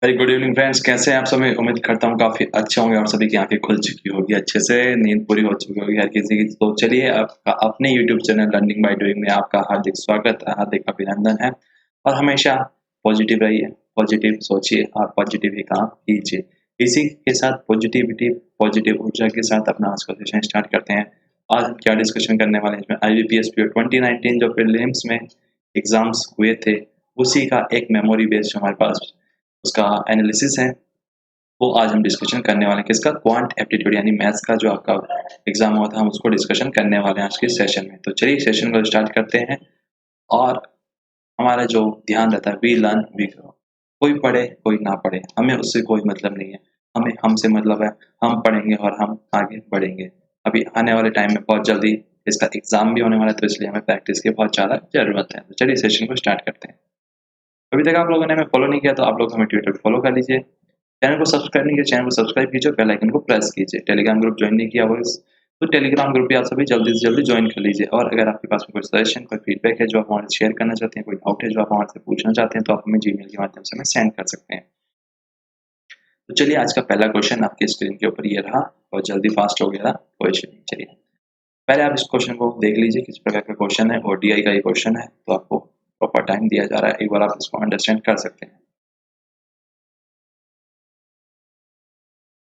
Very good evening friends, कैसे हैं आप सभी? उम्मीद करता हूँ काफ़ी अच्छे होंगे और सभी की आँखें खुल चुकी होगी अच्छे से, नींद पूरी हो चुकी होगी हर किसी की। तो चलिए आपका अपने YouTube channel learning by doing में आपका हार्दिक स्वागत है, हार्दिक अभिनंदन है और हमेशा पॉजिटिव रहिए, पॉजिटिव सोचिए और पॉजिटिव ही काम कीजिए। इसी के साथ पॉजिटिविटी, पॉजिटिव ऊर्जा के साथ अपना आज का सेशन स्टार्ट करते हैं। आज हम क्या डिस्कशन करने वाले हैं इसमें IBPS पीओ 2019 जो प्रीलिम्स में एग्ज़ाम्स हुए थे, उसी का एक मेमोरी बेस जो हमारे पास उसका एनालिसिस है, वो आज हम डिस्कशन करने वाले हैं। किसका? क्वांट एप्टीट्यूड यानी मैथ्स का जो आपका एग्ज़ाम हुआ था, हम उसको डिस्कशन करने वाले हैं आज के सेशन में। तो चलिए सेशन को स्टार्ट करते हैं और हमारा जो ध्यान रहता है वी लर्न वी ग्रो। कोई पढ़े, कोई ना पढ़े, हमें उससे कोई मतलब नहीं है। हमें हमसे मतलब है, हम पढ़ेंगे और हम आगे बढ़ेंगे। अभी आने वाले टाइम में बहुत जल्दी इसका एग्ज़ाम भी होने वाला है, तो इसलिए हमें प्रैक्टिस की बहुत ज़्यादा ज़रूरत है। तो चलिए सेशन को स्टार्ट करते हैं। अभी तक आप लोगों ने हमें फॉलो नहीं किया तो आप लोग हमें ट्विटर पे फॉलो कर लीजिए। चैनल को सब्सक्राइब नहीं किया, चैनल को सब्सक्राइब कीजिए, बेल आइकन को प्रेस कीजिए। टेलीग्राम ग्रुप ज्वाइन नहीं किया हो तो टेलीग्राम ग्रुप भी आप सभी जल्दी से जल्दी ज्वाइन कर लीजिए। और अगर आपके पास में कोई सजेशन, कोई फीडबैक है जो आप हमारे से शेयर करना चाहते हैं, कोई डाउट है जो आप हमारे से पूछना चाहते हैं, तो आप हमें जीमेल के माध्यम से हमें सेंड कर सकते हैं। तो चलिए आज का पहला क्वेश्चन आपकी स्क्रीन के ऊपर ये रहा और जल्दी फास्ट हो गया क्वेश्चन। चलिए पहले आप इस क्वेश्चन को देख लीजिए किस प्रकार का क्वेश्चन है। ODI का ये क्वेश्चन है, तो आपको प्रॉपर टाइम दिया जा रहा है, एक बार आप इसको अंडरस्टैंड कर सकते हैं।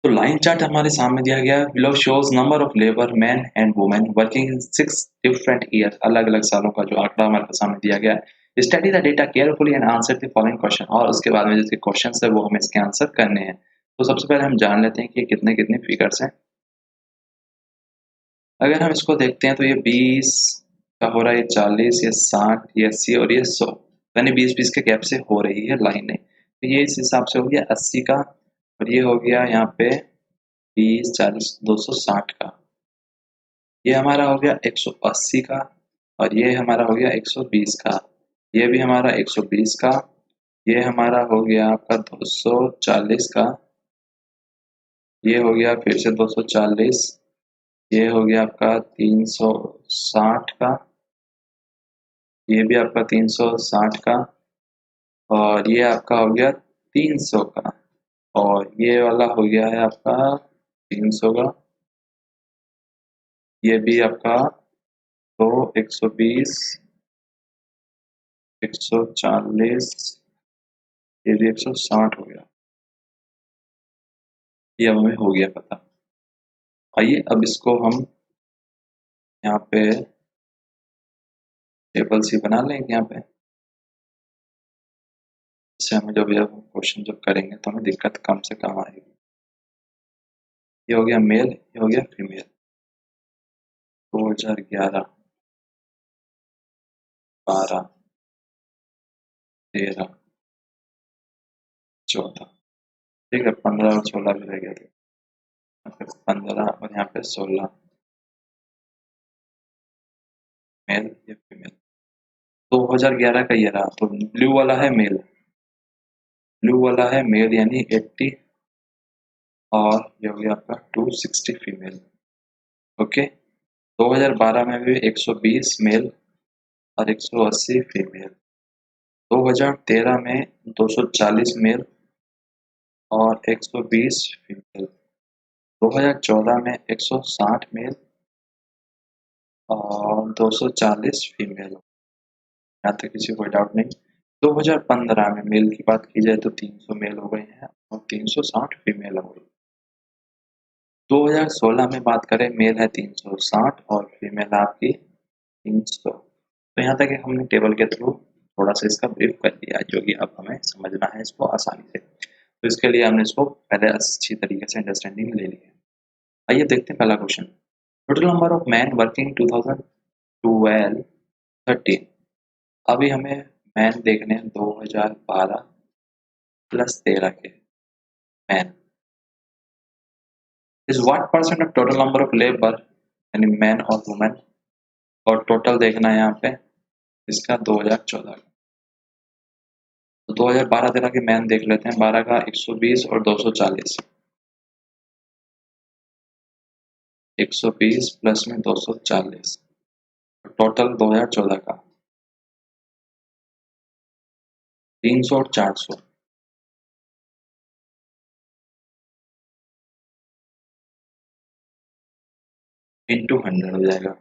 तो लाइन चार्ट हमारे सामने दिया गया है। Below shows number of labour man and women working in 6 different year. अलग अलग सालों का जो आंकड़ा हमारे सामने दिया गया है। Study the data carefully and answer the following question. और उसके बाद में जिसके क्वेश्चन है वो हमें इसके आंसर करने हैं। तो सबसे पहले हम जान लेते हैं कि ये कितने कितने फिगर्स हैं। अगर हम इसको देखते हैं तो ये 20 का हो रहा है, ये 40, ये 60, ये 80 और ये 100, यानी 20-20 के गैप से हो रही है लाइनें। तो ये इस हिसाब से हो गया 80 का और ये हो गया यहाँ पे 20, 40, 260 का। ये हमारा हो गया 180 का और ये हमारा हो गया 120 का। ये भी हमारा 120 का। ये हमारा हो गया आपका 240 का। ये हो गया फिर से 240। ये हो गया आपका 360 का। ये भी आपका 360 का और ये आपका हो गया 300 का और ये वाला हो गया है आपका 300 का। ये भी आपका तो 120, 140, ये भी 160 हो गया। ये हमें हो गया पता। आइए अब इसको हम यहाँ पे टेबल सी बना लेंगे यहाँ पे। इससे हमें जब यह क्वेश्चन जब करेंगे तो हमें दिक्कत कम से कम आएगी। ये हो गया मेल, ये हो गया फीमेल। 2011, 12, 13, 14, ठीक है, 15 और 16 भी रह गया था। यहाँ पे 15 और यहाँ पे 16 मेल, ये फीमेल। 2011 का ये रहा, तो ब्लू वाला है मेल, ब्लू वाला है मेल यानी 80 और ये हो गया आपका 260 फीमेल। ओके, 2012 में भी 120 मेल और 180 फीमेल। 2013 में 240 मेल और 120 फीमेल। 2014 में 160 मेल और 240 फीमेल। यहाँ तक किसी को डाउट नहीं। 2015 में मेल की बात की जाए तो 300 मेल हो गए हैं और 360 फीमेल हो गई। 2016 में बात करें मेल है 360 और फीमेल है आपकी 300। तो यहाँ तक हमने टेबल के थ्रू थोड़ा सा इसका ब्रीफ कर दिया जो कि अब हमें समझना है इसको आसानी से। तो इसके लिए हमने इसको पहले अच्छी तरीके से अंडरस्टैंडिंग ले ली है। आइए देखते हैं पहला question. Total number of man working 2012, 13। अभी हमें मैन देखने हैं 2012 प्लस 13 के man is what percent of total number of labour यानी मैन और वुमेन। और टोटल देखना है यहाँ पे इसका 2014 का। तो 2012-13 के मैन देख लेते हैं। 12 का 120 और 240, 120 प्लस में 240, टोटल 2014 का 300 और 400। इंटू 100 हो जाएगा।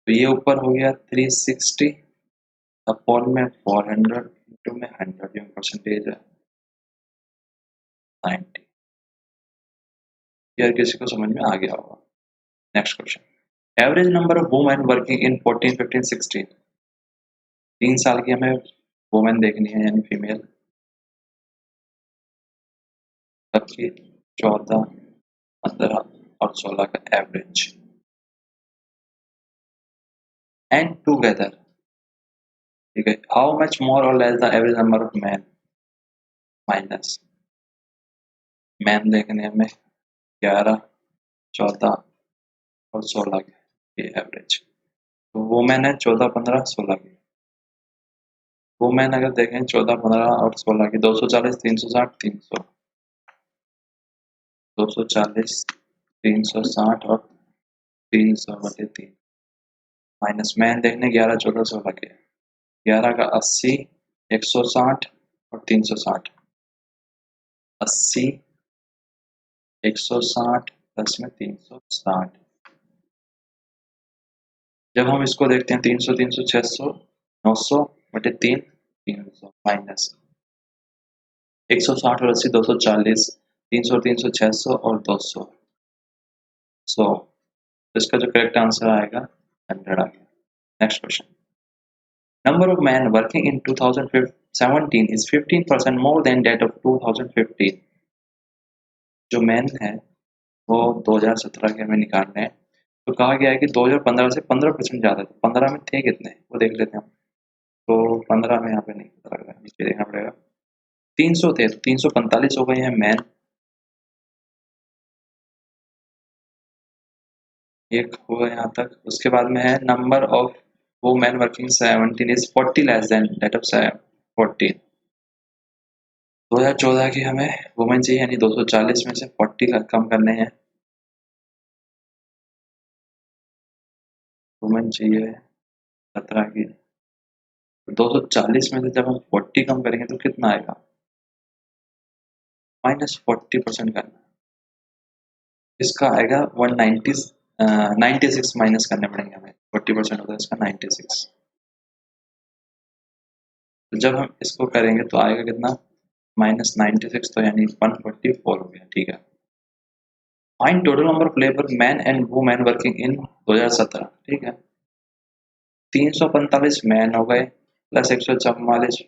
तो ये ऊपर हो गया 360 अपॉन में 400 इंटू में 100, ये परसेंटेज है 90। यार किसी को समझ में आ गया होगा। Next question, average number of women working in 14, 15, 16। 3 साल की हमें वुमेन देखनी है यानी फीमेल, सबकी 14, 15 और 16 का एवरेज एंड टूगेदर। ठीक है, हाउ मच मोर और less the average number of man minus man देखने हमें 11, 14 और 16 के एवरेज। तो वुमेन है 14, 15, 16 की। वुमेन अगर देखें 14, 15 और 16 की, 240, 360, 300, 240, 360 और 300/3 माइनस मैन देखने 11, 14, 16 के। 11 का 80, 160 और 360। 80, 160 प्लस में 360। जब हम इसको देखते हैं 300, 300, 600, 900/3, 300 माइनस 160 और 80, 240, 300, 300, 600 और 200, 100। तो इसका जो करेक्ट आंसर आएगा 100 आ गया। Next question, number of man working in 2017 is 15% more than that of 2015। जो मैन है वो 2017 के हमें निकालने हैं। तो कहा गया है कि 2015 से 15% ज़्यादा थे। 15 में थे कितने वो देख लेते हैं हम। तो 15 में यहाँ पे नहीं पता लग रहा है, नीचे देखना पड़ेगा। 300 थे, 345 हो गए हैं मैन। एक हुआ यहाँ तक। उसके बाद में है नंबर ऑफ वो man working 17 is 40 less than that of 14। 2014 की हमें वुमेन चाहिए यानी 240 में से 40 कम करने हैं। वुमेन चाहिए 17 की, तो 240 में से जब हम 40 कम करेंगे तो कितना आएगा, -40% करना। इसका आएगा 190, 96 माइनस करने पड़ेंगे हमें। 40% होता है इसका 96। तो जब हम इसको करेंगे तो आएगा कितना, -96, तो यानी 144 हो गया। ठीक है, find total number of labour man and women working in 2017। ठीक है, 345 मैन हो गए प्लस 144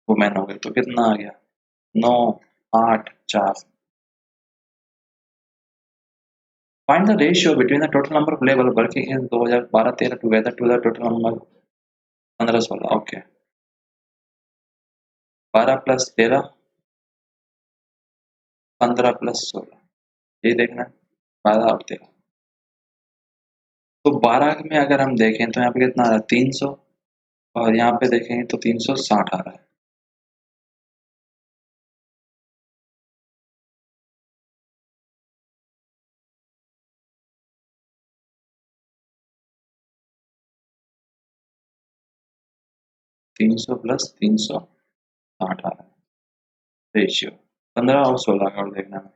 वुमेन हो गए, तो कितना आ गया, 9, 8, 4। Find the ratio between the total number of labor working in 2012-13 together to the total number 15-16। Okay, 12 + 13, 15 + 16, ये देखना है, 12 और 13। तो 12 में अगर हम देखें तो यहाँ पे कितना आ रहा है, 300, और यहाँ पे देखेंगे तो 360 आ रहा है। तीन सौ प्लस 360 आ रहा है रेशियो। 15 और 16 का और देखना है।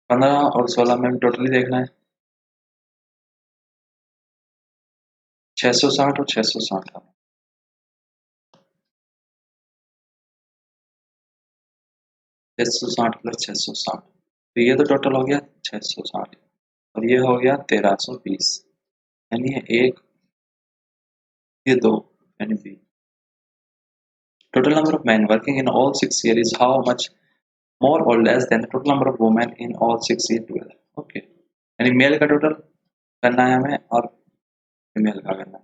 15 और 16 में टोटली देखना है, 660 और 660 का। 660 + 660, तो ये तो टोटल हो गया 660, और ये हो गया 1320, यानी ये एक, ये दो, यानी 20। Total number of men working in all 6 years is how much more or less than the total number of women in all 6 years together? Okay, यानी मेल का टोटल करना है हमें और फीमेल का करना है,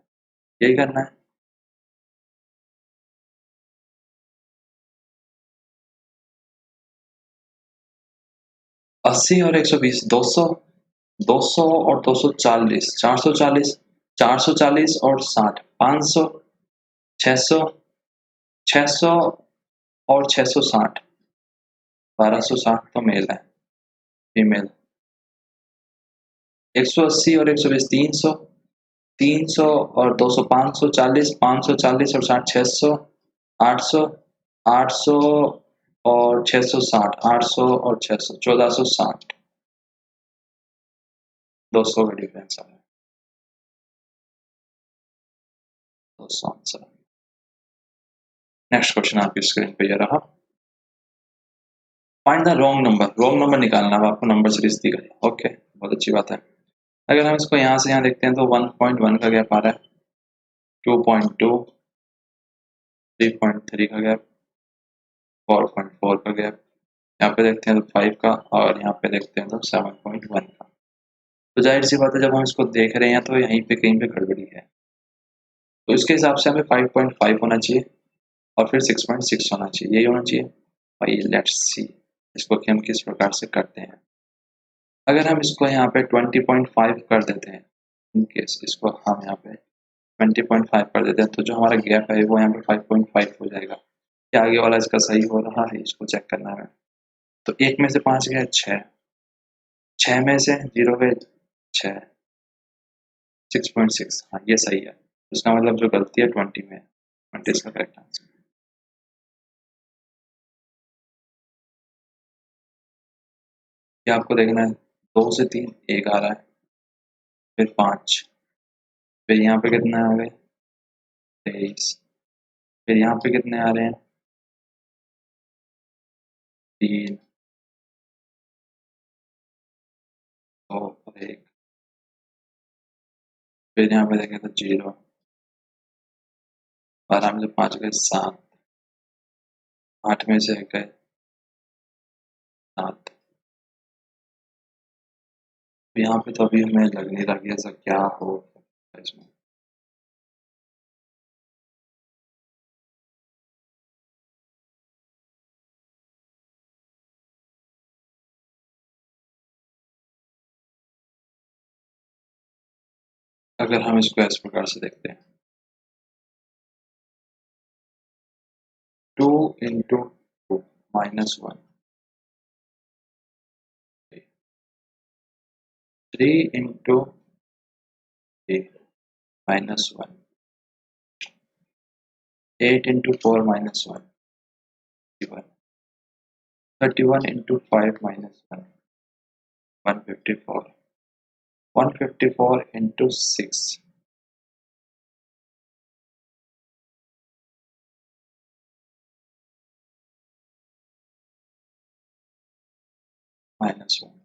यही करना है। अस्सी और 120, 200, 200 और 240, 440, 440 और 60, 500, 600, 600 और 660, 1260 तो मेल है। फीमेल 180 और 120, 300, 300 और 200, 540, 540 और 60, 600, 800, 800 और 660, 800 और 600, 1460। 200 का डिफरेंस आ रहा है, 200 आंसर। नेक्स्ट क्वेश्चन आपकी स्क्रीन पे ये रहा। फाइंड द रॉन्ग नंबर निकालना है, आपको नंबर सीरीज दी गई। ओके, बहुत अच्छी बात है। अगर हम इसको यहाँ से यहाँ देखते हैं तो 1.1 का गैप आ रहा है, 2.2, 3.3 का गैप, 4.4 का गैप, यहाँ पे देखते हैं तो 5 का, और यहाँ पे देखते हैं तो 7.1 का। तो जाहिर सी बात है जब हम इसको देख रहे हैं तो यहीं पे कहीं पे गड़बड़ी है, तो इसके हिसाब से हमें 5.5 होना चाहिए और फिर 6.6 होना चाहिए, यही होना चाहिए भाई। लेट्स सी इसको कि हम किस प्रकार से करते हैं। अगर हम इसको यहाँ पे 20.5 कर देते हैं, इन केस इसको हम यहाँ पे 20.5 कर देते हैं, तो जो हमारा गैप है वो यहाँ पे 5.5 हो जाएगा। क्या आगे वाला इसका सही हो रहा है, इसको चेक करना है। तो 1 में से 5 गया 6, 6 में से 0 गए 6, 6.6, हाँ ये सही है। इसका मतलब जो गलती है 20 में है, 20 इसका करेक्ट आंसर। ये आपको देखना है, 2 से 3 1 आ रहा है, फिर 5, फिर यहाँ पे कितने आ गए 23, फिर यहाँ पे कितने आ रहे हैं 3, 2 और 1, फिर यहाँ पे देखें तो 0, 12 में से 5 गए 7, 8 में से 1 गए 7। यहाँ पे तो अभी हमें लग नहीं रहा कि ऐसा क्या हो इसमें। अगर हम इसको इस प्रकार से देखते हैं, 2 into 2 -1, 3 into 3 -1, 8 into 4 -1, 31 into 5 -1, 154, 154 into 6 -1।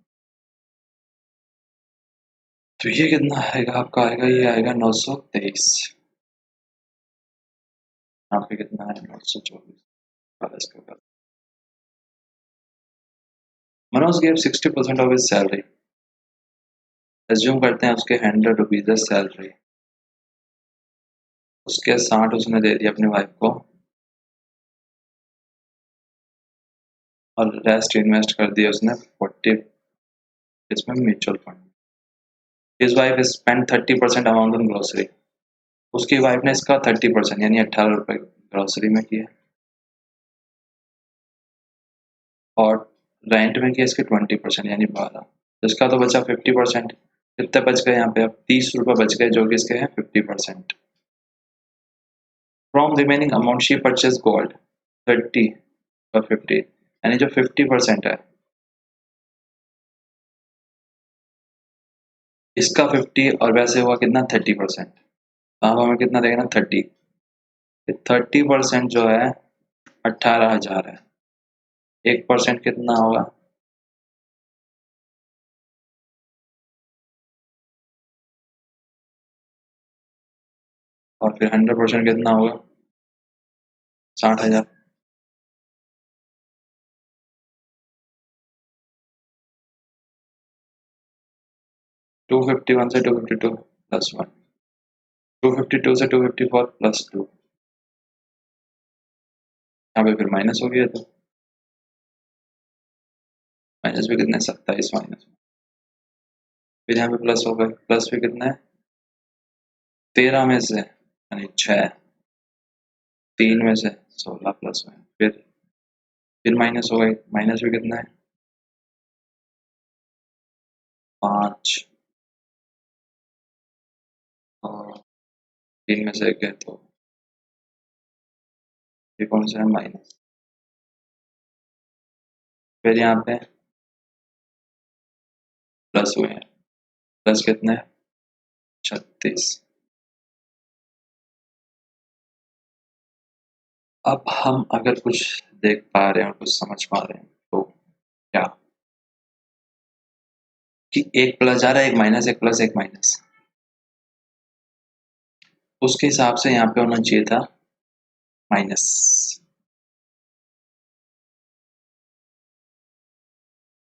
तो ये कितना आएगा आपका, आएगा ये आएगा 923। यहाँ पे कितना है 924। Manoj gave 60% of his salary, assume करते हैं उसके 100 रुपीज है सैलरी, उसके 60 उसने दे दिया अपनी वाइफ को और रेस्ट इन्वेस्ट कर दिया उसने 40 इसमें mutual fund. His wife spend 30% amount on grocery, उसकी वाइफ ने इसका 30% यानी 18 रुपए ग्रोसरी में किया, और रेंट में किया इसके 20% यानी 12, तो इसका तो बचा 50%। कितने बच गए यहाँ पे, अब 30 रुपए बच गए जो कि इसके हैं 50%। From remaining amount she purchase gold 30 और 50, यानी जो 50% है इसका 50 और वैसे हुआ कितना 30%, अब हमें कितना देखना 30, 30% जो है 18,000 है, 1% कितना होगा, और फिर 100% कितना होगा 60,000। 251 से 252 +1, 252 से 254 +2, यहाँ पे फिर माइनस हो गया, तो माइनस भी कितना है 27 माइनस, फिर यहाँ पे प्लस होगा, प्लस भी कितना है 13 में से यानी 6, 3 में से 16 प्लस में, फिर माइनस होगा, माइनस भी कितना है 5, और 3 में से 1 है तो ये कौन सा है माइनस, फिर यहाँ पे प्लस हुए हैं, प्लस कितने 36। अब हम अगर कुछ देख पा रहे हैं, कुछ समझ पा रहे हैं, तो क्या कि एक प्लस जा रहा है, एक माइनस, एक प्लस, एक माइनस, उसके हिसाब से यहाँ पे होना चाहिए था माइनस।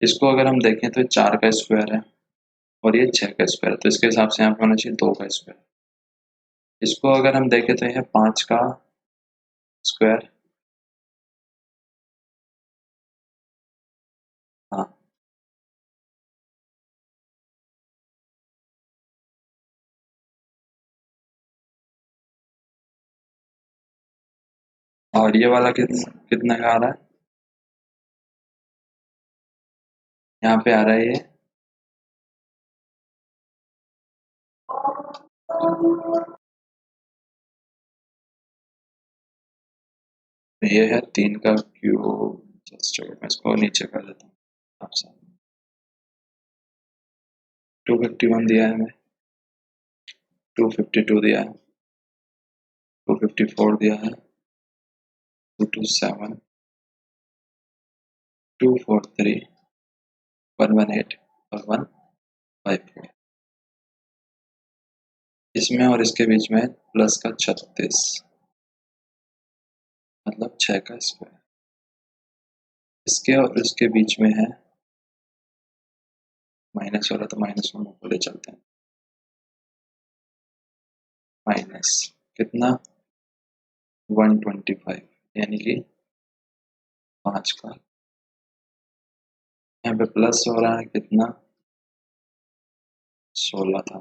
इसको अगर हम देखें तो 4 का स्क्वायर है और ये 6 का स्क्वायर है, तो इसके हिसाब से यहाँ पे होना चाहिए 2 का स्क्वायर। इसको अगर हम देखें तो यह 5 का स्क्वायर, हाँ, और ये वाला कितना का आ रहा है, यहाँ पे आ रहा है ये है 3 का क्यूब। जस्ट मैं इसको नीचे कर देता हूँ आपसे। 251 दिया है हमें, 252 दिया है, 254 दिया है, 227, 243, 118 और 154। इसमें और इसके बीच में प्लस का 36, मतलब 6 का स्क्वायर। इसके और इसके बीच में है माइनस वाला, तो माइनस में बोले चलते हैं। माइनस कितना 125, यानी कि 5 का। यहाँ पे प्लस हो रहा है कितना 16 था,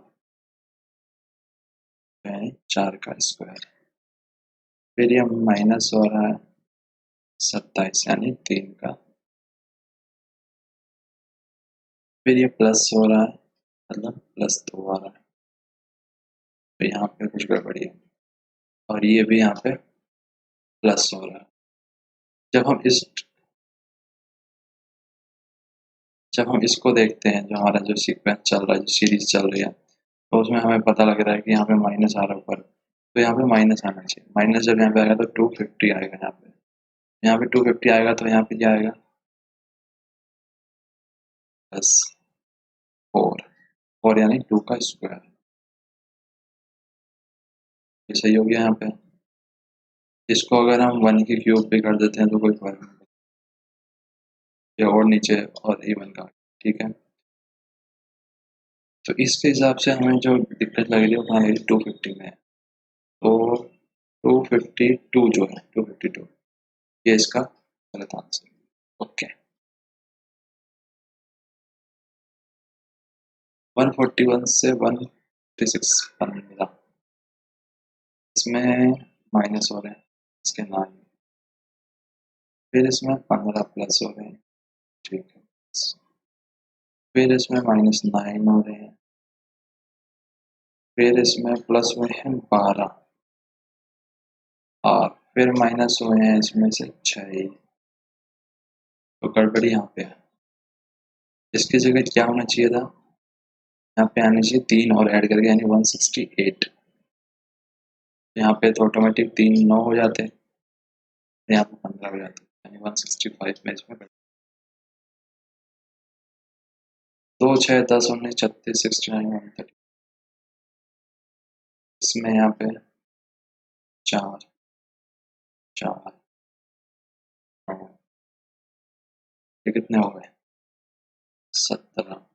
4 का स्क्वायर। फिर ये माइनस हो रहा है 27, यानी 3 का। फिर ये प्लस हो रहा है, मतलब प्लस 2 आ रहा है, तो यहाँ पे कुछ गड़बड़ी है। और ये भी यहाँ पे प्लस हो रहा है। जब हम इस जब हम इसको देखते हैं, जो हमारा जो सीक्वेंस चल रहा है, जो सीरीज चल रही है, तो उसमें हमें पता लग रहा है कि यहाँ पे माइनस आ रहा है ऊपर, तो यहाँ पे माइनस आना चाहिए। माइनस जब यहाँ पे आएगा तो 250 आएगा, यहाँ पे 250 आएगा, तो यहाँ पे क्या आएगा प्लस 4, 4 यानी 2 का स्क्वायर। ये सही हो गया यहाँ पे। इसको अगर हम 1 की क्यूब पे कर देते हैं तो कोई फर्क नहीं, या और नीचे और इवन का, ठीक है। तो इसके हिसाब से हमें जो दिक्कत लग रही है वो कहाँ लग 250 में है, तो 252 जो है 252, ये इसका गलत आंसर। ओके, 141 से 156 बन मिला, इसमें माइनस हो रहे हैं इसके 9, फिर इसमें 15 प्लस हो रहे हैं, ठीक है। फिर इसमें -9 हो रहे हैं, फिर इसमें प्लस हुए हैं 12, और फिर माइनस हुए हैं इसमें से 6, तो गड़बड़ी यहाँ पे है। इसकी जगह क्या होना चाहिए था, यहाँ पे आनी चाहिए 3 और ऐड करके, यानी 168। यहाँ पे तो ऑटोमेटिक 3 9 हो जाते हैं, यहाँ पे 15 हो जाते हैं, यानी 165 में इसमें 2 6 10 19 36 69 130। इसमें यहाँ पे 4 4 ये कितने हो गए 17।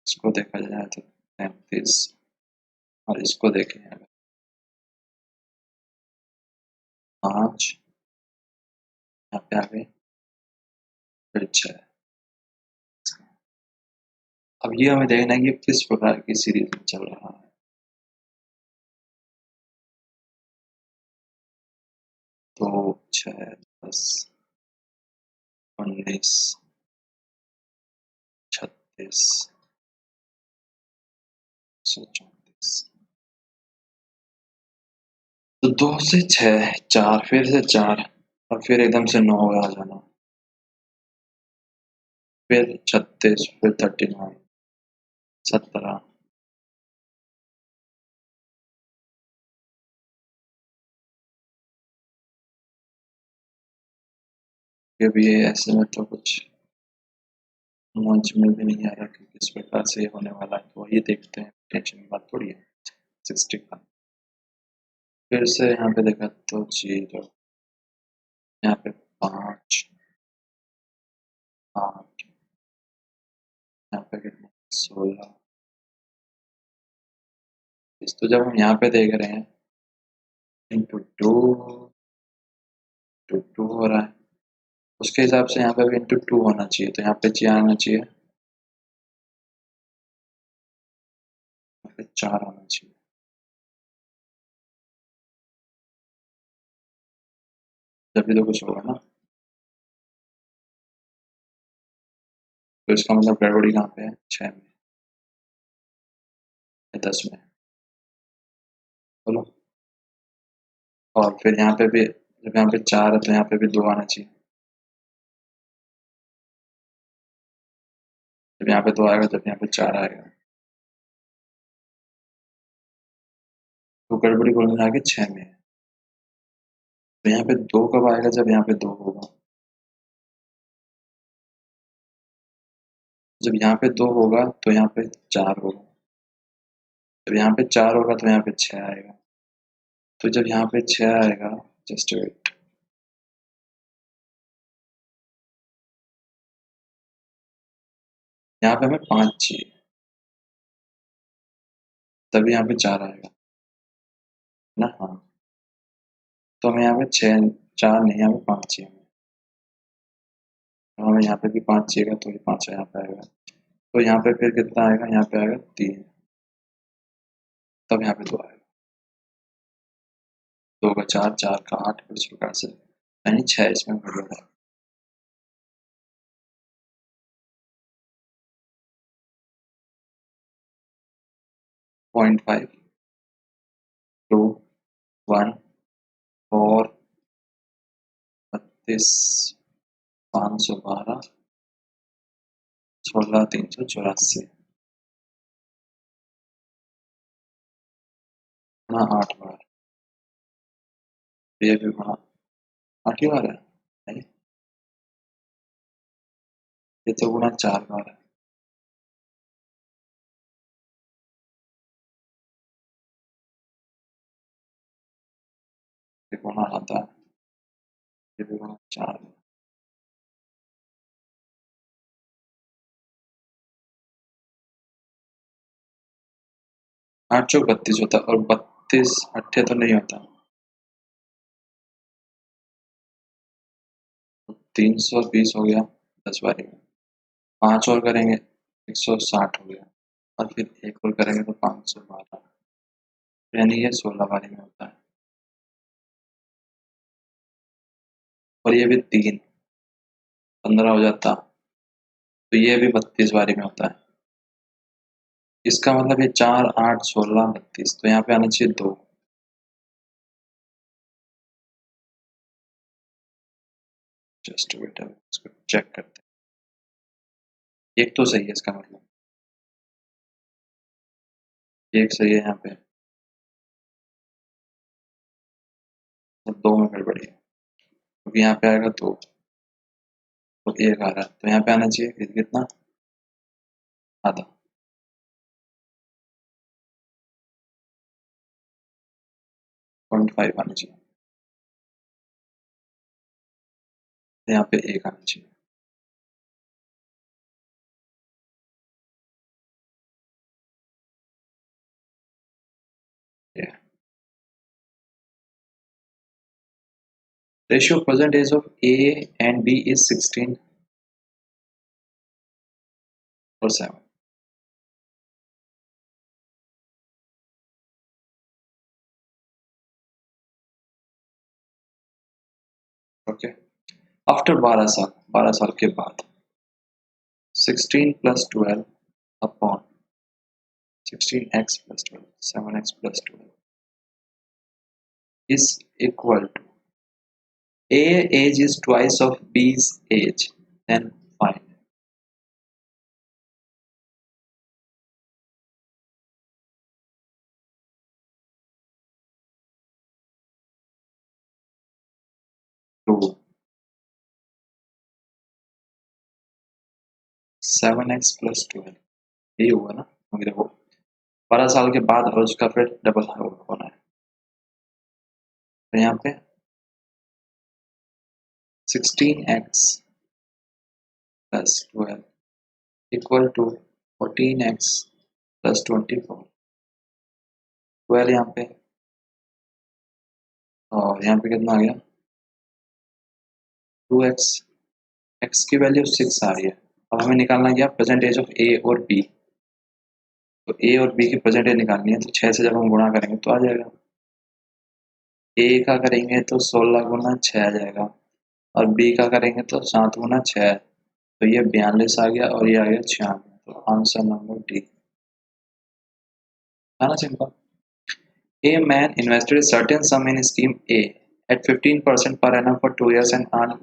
इसको देखा जाए तो 35, और इसको देखें 5, यहाँ पे आ गए फिर 6। अब ये हमें देखना है कि किस प्रकार की सीरीज में चल रहा है। तो 6 10 19 36 134, तो 2 से 6 4, फिर से 4, और फिर एकदम से 9 आ जाना, फिर 36, फिर 39, 17। ये भी है, ऐसे में तो कुछ समझ में भी नहीं आ रहा कि किस प्रकार से ये होने वाला है, तो ये देखते हैं, टेंशन की बात थोड़ी है। 60 का फिर से यहाँ पे देखा तो 0, यहाँ पे 5, 8, यहाँ पे कितना 16। इस तो जब हम यहाँ पे देख रहे हैं इंटू टू, टू टू हो रहा है, उसके हिसाब से यहाँ पे भी इंटू टू होना चाहिए, तो यहाँ पे जी आना चाहिए, यहाँ पे 4 होना चाहिए। जब भी तो कुछ होगा ना, तो इसका मतलब गड़बड़ी कहाँ पे है, 6 में या 10 में, बोलो। और फिर यहाँ पे भी जब यहाँ पे 4 है तो यहाँ पे भी 2 आना चाहिए, जब यहाँ पे 2 आएगा तब यहाँ पे 4 आएगा, तो गड़बड़ी कुल मिला के 6 में है। तो यहाँ पे 2 कब आएगा, जब यहाँ पे 2 होगा, जब यहाँ पे 2 होगा तो यहाँ पे 4 होगा, जब यहाँ पे 4 होगा तो यहाँ पे 6 आएगा, तो जब यहाँ पे 6 आएगा, जस्ट वेट, यहाँ पे हमें 5 चाहिए, तभी यहाँ पे 4 आएगा ना। हाँ, तो हमें यहाँ पे 6, 4 नहीं, यहाँ पे 5 चाहिए, तो हमें यहाँ पे भी 5 चाहिएगा, तो ये 5 यहाँ पे आएगा, तो यहाँ पे फिर कितना आएगा, यहाँ पे आएगा 3, तब यहाँ पे 2 आएगा, 2 का 4, 4 का 8, इस प्रकार से, यानी 6 इसमें बढ़ रहा है। 0.5, 2, 1, 4, 32, 512, 16, 384, गुणा 8 बार, ये भी गुणा 8 ही बार है, नहीं, ये तो गुणा 4 बार है, ये गुणा आता है, ये भी गुणा 4, 8 चौक 32 होता है, और 32 अट्ठे तो नहीं होता, 320 हो गया 10 बारी में, 5 और करेंगे 160 हो गया, और फिर एक और करेंगे तो 512, यानी ये 16 बारी में होता है, और ये भी 3, 15 हो जाता, तो ये भी 32 बारी में होता है, इसका मतलब ये 4, 8, 16, 32, तो यहाँ पे आना चाहिए 2, जस्ट वेट, इसको चेक करते हैं, एक तो सही है, इसका मतलब एक सही है यहाँ पे, और 2 में गड़बड़ी है, क्योंकि यहाँ पे आएगा 2, तो 1 आ रहा है, तो यहाँ पे आना चाहिए कितना, आधा, 0.5 आना चाहिए, तो यहाँ पे 1 आना चाहिए, ये ratio percentage of A and B is 16/7. Okay, after 12 साल के बाद 16 plus 12 upon 16x plus 12, 7x plus 12 is equal to A age is twice of B's age, then find. 7x+12 यही होगा ना, अभी देखो 12 साल के बाद और उसका फिर डबल होना है। तो यहाँ पे 16x+12 इक्वल टू 14x+24। 12 यहाँ पे और यहाँ पे कितना आ गया 2x। x की वैल्यू 6 आ रही है। अब हमें निकालना क्या परसेंटेज ऑफ a और b। तो a और b की परसेंटेज निकालनी है, तो 6 से जब हम गुणा करेंगे तो आ जाएगा। a का करेंगे तो 16 गुना 6 आ जाएगा और b का करेंगे तो 7 गुना 6, तो ये 42 आ गया और ये आ गया 96। तो आंसर नंबर डी है ना, simple. A man invested a certain sum in scheme A at 15% per annum for 2 years and earned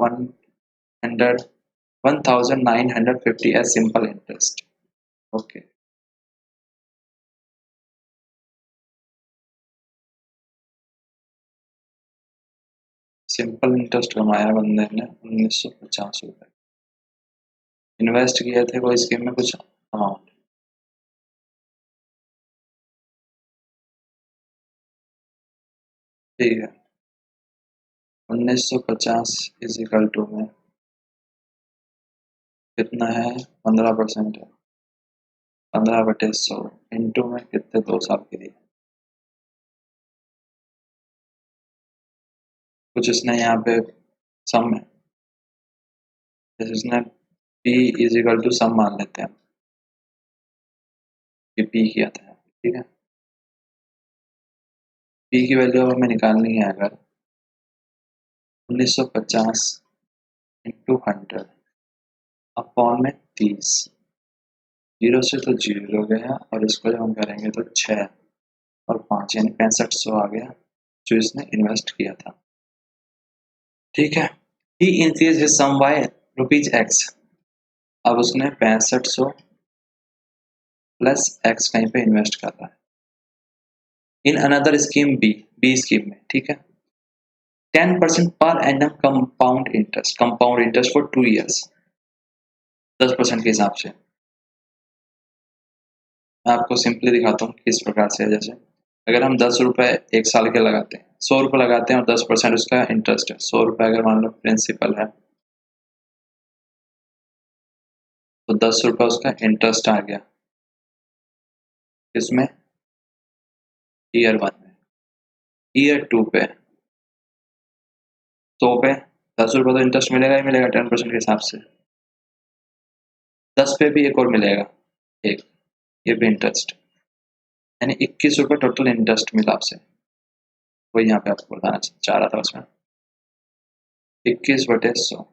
1,950 as simple interest. Okay. Simple interest कमाया बंदे ने 1950 रुपए। इन्वेस्ट किए थे कोई स्कीम में कुछ अमाउंट। ठीक है, 1950 इज इक्वल टू में कितना है 15% है, 15/100 इंटू में कितने 2 साल के लिए। कुछ इसने यहाँ पे सम है, जैसे इसने P is equal to some मान लेते हैं, ये P किया था, ठीक है। P की वैल्यू अब हमें निकालनी है, अगर 1950 इंटू 100 अपॉन में 30, 0 से तो 0 हो गया और इसको जब हम करेंगे तो 6 और 5 यानी 6500 आ गया जो इसने इन्वेस्ट किया था। ठीक है, ही इंक्रीज हिज सम बाय ₹x। अब उसने 6500 प्लस x कहीं पे इन्वेस्ट कर रहा है in another scheme B scheme में, ठीक है। 10% per annum compound interest for 2 years, 10% के हिसाब से। मैं आपको सिंपली दिखाता हूँ किस प्रकार से है। जैसे अगर हम 10 रुपए 1 साल के लगाते हैं, 100 रुपए लगाते हैं और 10% उसका इंटरेस्ट है, 100 रुपए अगर मान लो प्रिंसिपल है तो 10 रुपए उसका इंटरेस्ट आ गया इसमें ईयर 1 में। ईयर 2 पे 100 पे 10 रुपए तो इंटरेस्ट मिलेगा ही मिलेगा 10% के हिसाब से। 10 पे भी एक और मिलेगा, एक ये भी इंटरेस्ट, यानी 21 रुपए टोटल इंटरेस्ट मिला आपसे। वही यहाँ पे आपको बताना चाह रहा था उसमें 21/100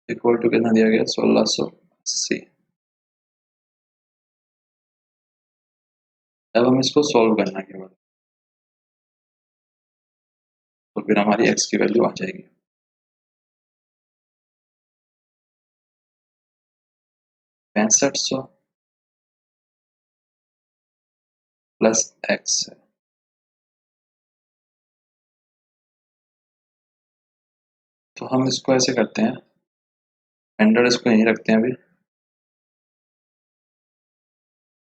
इक्वल टू कितना दिया गया 1680। अब हम इसको सॉल्व करना है केवल, तो फिर हमारी x की वैल्यू आ जाएगी 6500 प्लस x। तो हम इसको ऐसे करते हैं, 100 इसको यहीं रखते हैं अभी,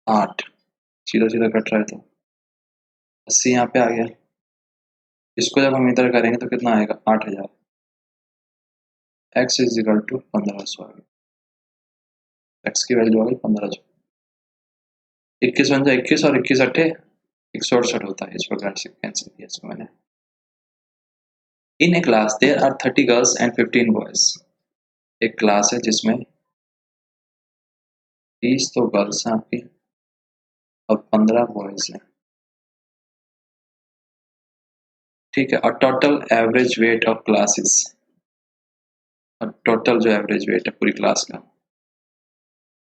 8 सीधा सीधा कट रहा है तो 80 यहाँ पे आ गया। इसको जब हम इधर करेंगे तो कितना आएगा 8000। x इज इक्वल टू 1500 आ गया, x की वैल्यू आ गई 1500। 21 बन जाए 21 और 21 अट्ठे 168 होता है, इस प्रकार से कैंसिल किया इसको मैंने। In a class there are 30 girls and 15 boys. एक क्लास है जिसमें 30 तो गर्ल्स हैं आपकी और 15 बॉयज हैं, ठीक है। और total average weight of classes, और टोटल जो एवरेज वेट है पूरी क्लास का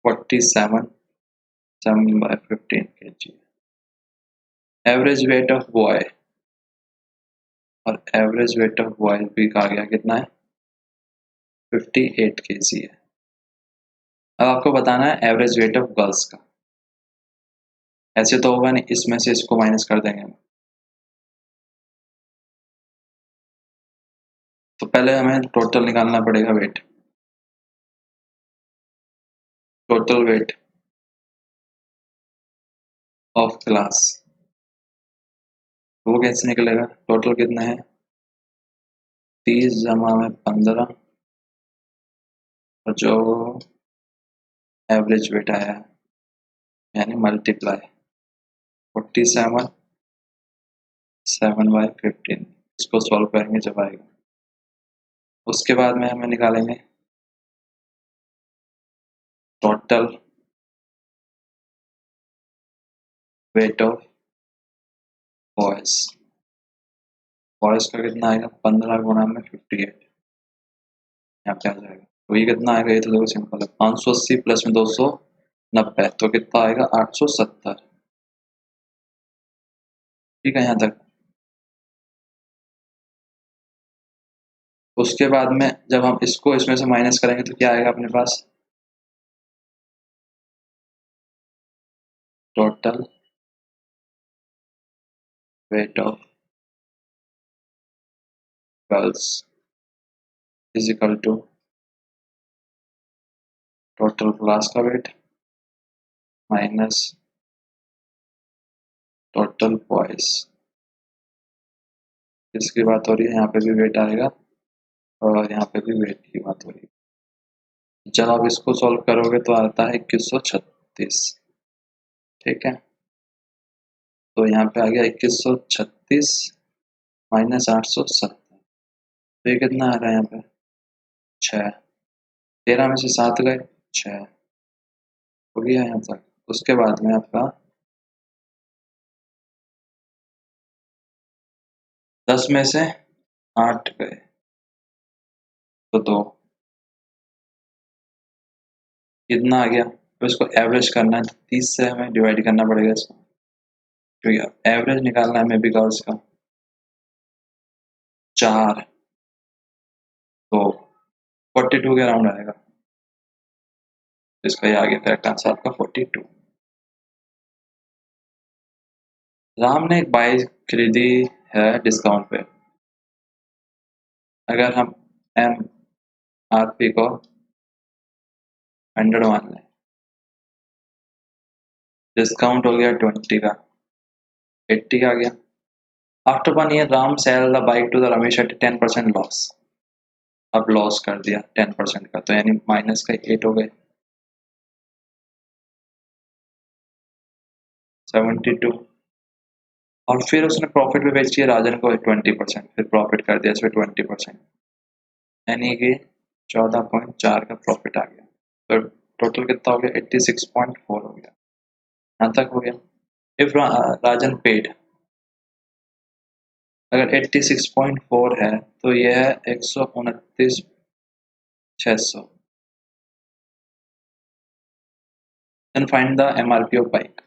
47 7/15 kg। Average weight of boy और एवरेज वेट ऑफ बॉय भी कहा गया कितना है 58 kg है। अब आपको बताना है एवरेज वेट ऑफ गर्ल्स का। ऐसे तो होगा नहीं, इसमें से इसको माइनस कर देंगे हम, पहले हमें टोटल निकालना पड़ेगा weight, total weight of class. वो कैसे निकलेगा? टोटल कितना है? 30 जमा में 15 और जो एवरेज वेट आया यानी मल्टीप्लाई 47 7/15। इसको सॉल्व करेंगे जब आएगा। उसके बाद में हमें निकालेंगे total weight of boys. Boys का कितना आएगा? 15 गुणा में 58, यहाँ पे आ जाएगा। तो ये कितना आएगा? ये तो देखो सिंपल है, 580 प्लस में 290, तो कितना आएगा? 870। ठीक है यहाँ तक। उसके बाद में जब हम इसको इसमें से माइनस करेंगे तो क्या आएगा अपने पास? Total weight of girls is equal to total class का वेट माइनस टोटल बॉयज। इसकी बात हो रही है, यहाँ पे भी वेट आएगा और यहाँ पे भी वेट की बात हो रही है। जब आप इसको सॉल्व करोगे तो आता है 2136। ठीक है, तो यहाँ पे आ गया 2136 माइनस 870। तो ये कितना आ रहा है यहाँ पे? 6। 13 में से 7 गए, 6 हो गया यहाँ तक। उसके बाद में आपका 10 में से 8 गए तो 2, कितना आ गया? तो इसको एवरेज करना है तो 30 से हमें डिवाइड करना पड़ेगा इसको, क्योंकि एवरेज निकालना है हमें भी गर्ल्स का। 4 तो 42 के अराउंड आएगा। इसका ये आ गया करेक्ट आंसर आपका 42। राम ने एक बाइक खरीदी है डिस्काउंट पे। अगर हम एम आर पी को 100 मान लें, डिस्काउंट हो गया 20 का, 80 का आ गया। After 1 year Ram sell the bike to the Ramesh at 10% loss. अब लॉस कर दिया 10% का, तो यानी माइनस का 8 हो गए, 72। और फिर उसने प्रॉफिट पे बेच दिया राजन को 20%, फिर प्रॉफिट कर दिया इसमें 20%, यानी कि 14.4 का प्रॉफिट आ गया। तो टोटल कितना हो गया? 86.4 हो गया। यहाँ तक हो गया। इफ राजन पेड, अगर 86.4 है तो यह है 129,600। Then find the MRP of bike.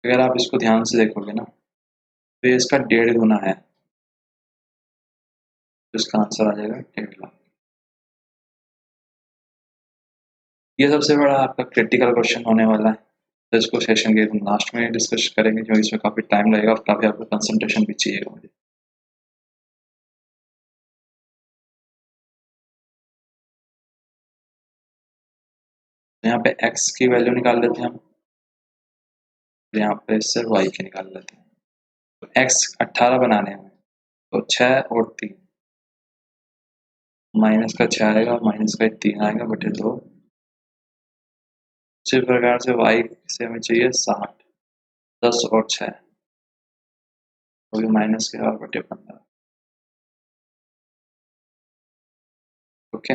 अगर आप इसको ध्यान से देखोगे ना तो ये इसका 1.5 गुना है, तो इसका आंसर आ जाएगा 1.5 लाख। ये सबसे बड़ा आपका क्रिटिकल क्वेश्चन होने वाला है, तो इसको सेशन के लास्ट में डिस्कस करेंगे क्योंकि इसमें काफ़ी टाइम लगेगा और काफ़ी आपको कंसंट्रेशन भी चाहिएगा मुझे। तो यहाँ पे x की वैल्यू निकाल लेते हैं हम, यहाँ पे इससे y की निकाल लेते हैं। तो x 18 बनाने हैं तो 6 और 3, माइनस का 6 आएगा और माइनस का 3 आएगा बटे 2। इसी प्रकार से y से हमें चाहिए 60, 10 और 6 तो भी माइनस के और बटे 15। ओके,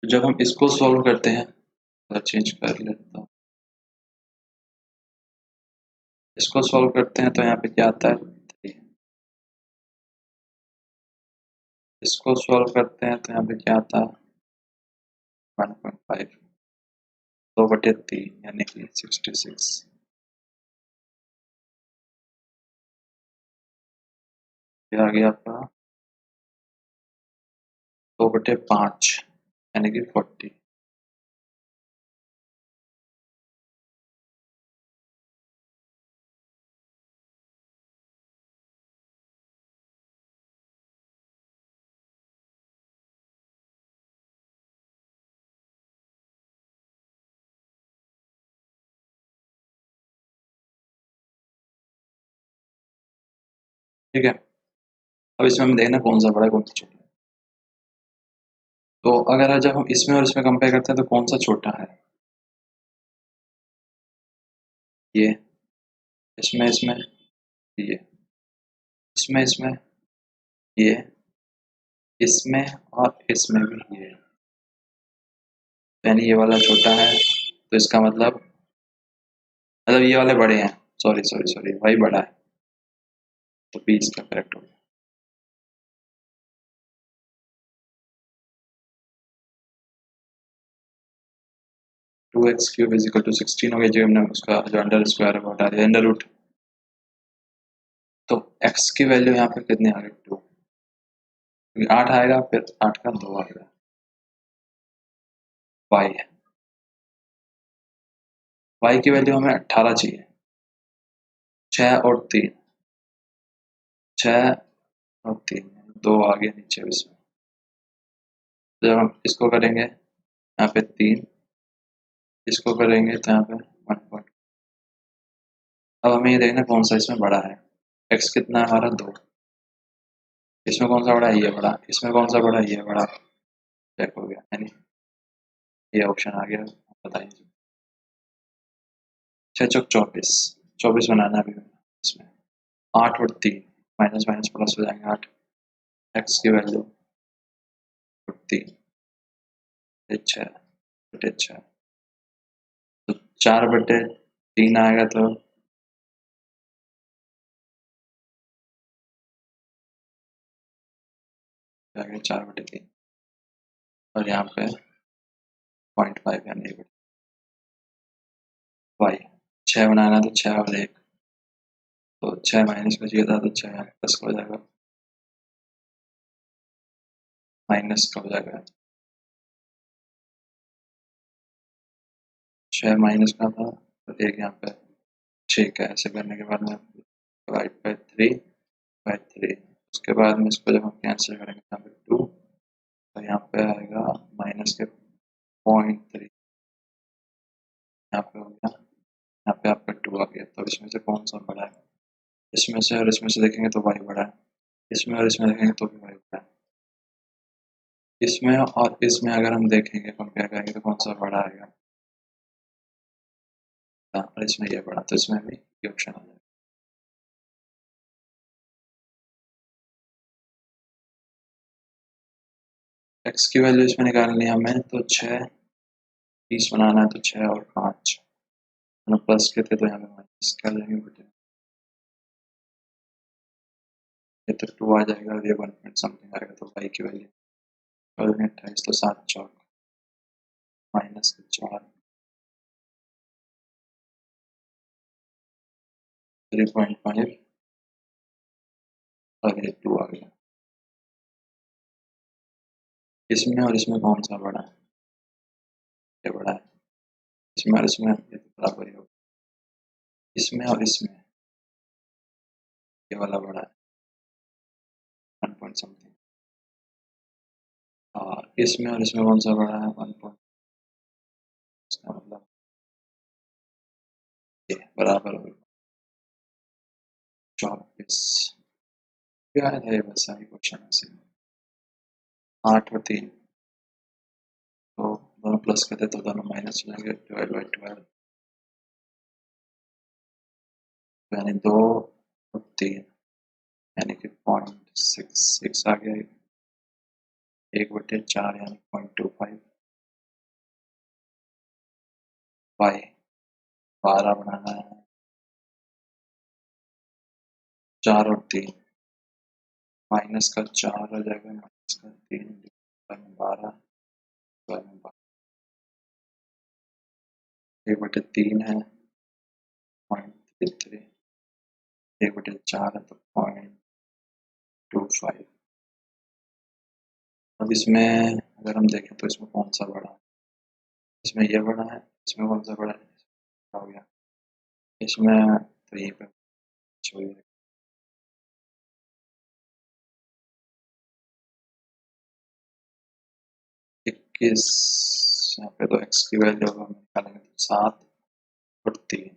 तो जब हम इसको सॉल्व करते हैं तो चेंज कर लेता हूँ, इसको सॉल्व करते हैं तो यहाँ पे क्या आता है 3, इसको सॉल्व करते हैं तो यहाँ पे क्या आता है 1.5, 2/3 यानी कि 66। ये आ गया आपका 2/5 यानी कि 40। ठीक है। अब इसमें हम देखना कौन सा बड़ा है कौन सा छोटा है। तो अगर जब हम इसमें और इसमें कंपेयर करते हैं तो कौन सा छोटा है, ये, इसमें इसमें, ये, इसमें इसमें, ये, इसमें और इसमें भी ये, यानी ये वाला छोटा है, तो इसका मतलब ये वाले बड़े हैं। सॉरी सॉरी सॉरी, भाई बड़ा है, तो बी इसका करेक्ट हो गया। 2x³ इक्वल टू 16 हो गया, जो हमने उसका जो अंडर स्क्वायर है वो हटा दिया, अंडर रूट। तो x की वैल्यू यहाँ पे कितनी आ गई, 2, क्योंकि 8 आएगा, फिर 8 का 2 आएगा, y है। y की वैल्यू हमें 18 चाहिए, 6 और 3, 6 और 3, 2 आ गया नीचे इसमें। तो जब हम इसको करेंगे यहाँ पे 3, इसको करेंगे तो यहाँ पे 1 पॉइंट। अब हमें ये देखना कौन सा इसमें बड़ा है। x कितना है हमारा, 2, इसमें कौन सा बड़ा है, ये बड़ा, इसमें कौन सा बड़ा है, ये बड़ा, चेक हो गया, यानी ये ऑप्शन आ गया। बताइए, 6 चौक 24, 24 बनाना है अभी इसमें। 8 और 3, माइनस माइनस प्लस हो जाएंगे, 8, x की वैल्यू 3, 6 बटे 6, तो 4/3 आएगा, तो आएगा 4/3, और यहाँ पे 0.5 यानी y। 6 बनाना तो 6 और 1, तो 6 माइनस का चाहिए था, तो 6 यहाँ प्लस का हो जाएगा, माइनस का हो जाएगा, 6 माइनस का था, और 1 यहाँ पे 6 का। ऐसे करने के बाद में डिवाइड बाई 3/3, उसके बाद में इसको जब हम कैंसिल करेंगे यहाँ पे 2, तो यहाँ पे आएगा माइनस के 0.3, यहाँ पे हो गया, यहाँ पे आपका 2 आ गया। तो इसमें से कौन सा बड़ा है, इसमें से और इसमें से देखेंगे तो y बड़ा है, इसमें और इसमें देखेंगे तो भी y बड़ा है। इसमें और इसमें अगर हम देखेंगे कंपेयर करेंगे तो कौन सा बड़ा आएगा, और इसमें ये बड़ा, तो इसमें भी ये ऑप्शन आ जाएगा। x की वैल्यू इसमें निकालनी है हमें, तो 6, 30 बनाना है, तो 6 और 5, प्लस के थे तो यहाँ पे माइनस कर लेंगे बेटे, ये तो 2 आ जाएगा, और ये 1 पॉइंट समथिंग आएगा, तो y की वैल्यू 28, तो 7 चौक माइनस के 4, 3.5, और ये 2 आ गया। इसमें और इसमें कौन सा बड़ा है, ये बड़ा है, इसमें और इसमें ये तो बराबर ही होगा, इसमें और इसमें ये वाला बड़ा है, 1 पॉइंट समथिंग, और इसमें और इसमें कौन सा बड़ा है, 1 पॉइंट, इसका मतलब ये बराबर होगा 24। क्या है ये, बस सारी क्वेश्चन ऐसे। 8 और 3, तो दोनों प्लस करते तो दोनों माइनस हो जाएंगे, डिवाइड बाई 12, यानी 2 और 3, यानी कि 0.66 आ गया, 1/4 यानी 0.25, y 12 बनाना है, 4 और 3, माइनस का 4 हो जाएगा, माइनस का 3, 12, 1/3 है 0.33, 1/4 है तो 0.25। अब इसमें अगर हम देखें तो इसमें कौन सा बड़ा है, इसमें ये बड़ा है, इसमें कौन सा बड़ा है, हो गया इसमें, तो यहीं पे छोड़िए। 21, यहाँ पे तो x की वैल्यू अगर हम निकालेंगे तो 7 और 3,